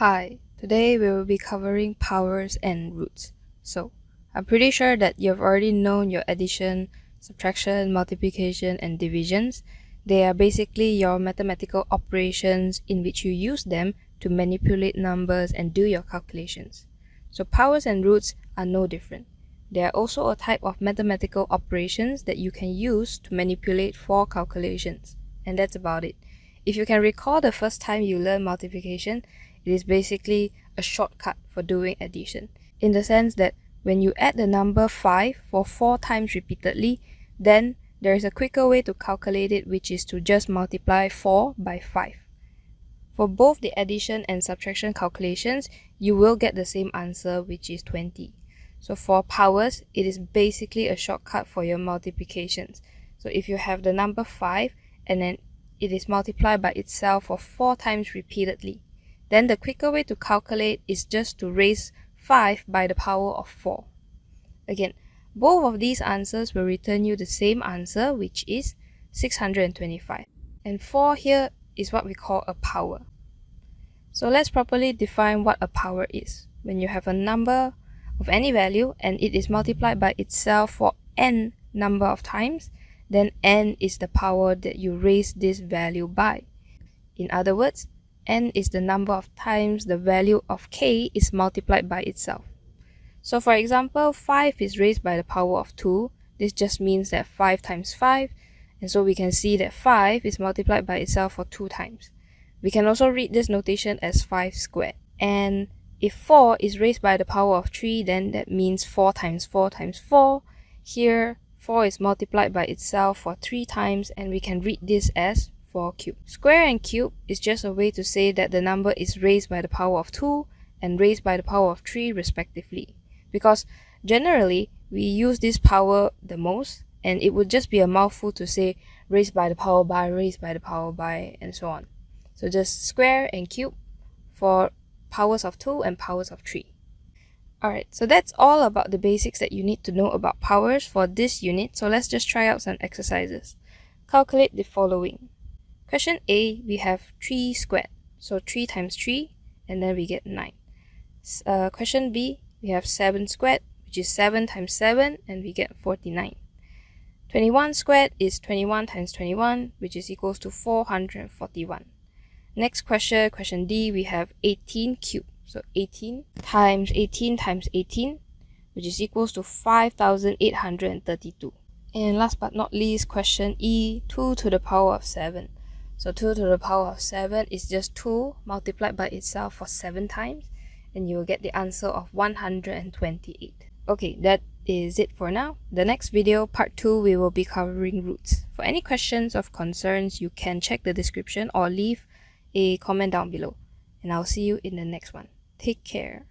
Hi, today we will be covering powers and roots. So, I'm pretty sure that you've already known your addition, subtraction, multiplication, and divisions. They are basically your mathematical operations in which you use them to manipulate numbers and do your calculations. So, powers and roots are no different. They are also a type of mathematical operations that you can use to manipulate for calculations. And that's about it. If you can recall the first time you learned multiplication, it is basically a shortcut for doing addition, in the sense that when you add the number 5 for 4 times repeatedly, then there is a quicker way to calculate it, which is to just multiply 4 by 5. For both the addition and subtraction calculations, you will get the same answer, which is 20. So for powers, it is basically a shortcut for your multiplications. So if you have the number 5 and then it is multiplied by itself for 4 times repeatedly, then the quicker way to calculate is just to raise 5 by the power of 4. Again, both of these answers will return you the same answer, which is 625. And 4 here is what we call a power. So let's properly define what a power is. When you have a number of any value and it is multiplied by itself for n number of times, then n is the power that you raise this value by. In other words, n is the number of times the value of k is multiplied by itself. So for example, 5 is raised by the power of 2. This just means that 5 times 5, and so we can see that 5 is multiplied by itself for 2 times. We can also read this notation as 5 squared. And if 4 is raised by the power of 3, then that means 4 times 4 times 4. Here, 4 is multiplied by itself for 3 times, and we can read this as 4 cubed. Square and cube is just a way to say that the number is raised by the power of 2 and raised by the power of 3 respectively. Because generally, we use this power the most, and it would just be a mouthful to say raised by the power by, raised by the power by, and so on. So just square and cube for powers of 2 and powers of 3. Alright, so that's all about the basics that you need to know about powers for this unit. So let's just try out some exercises. Calculate the following. Question A, we have 3 squared. So 3 times 3, and then we get 9. Question B, we have 7 squared, which is 7 times 7, and we get 49. 21 squared is 21 times 21, which is equals to 441. Next question, question D, we have 18 cubed. So 18 times 18 times 18, which is equals to 5,832. And last but not least, question E, 2 to the power of 7. So 2 to the power of 7 is just 2 multiplied by itself for 7 times, and you will get the answer of 128. Okay, that is it for now. The next video, part 2, we will be covering roots. For any questions or concerns, you can check the description or leave a comment down below. And I'll see you in the next one. Take care.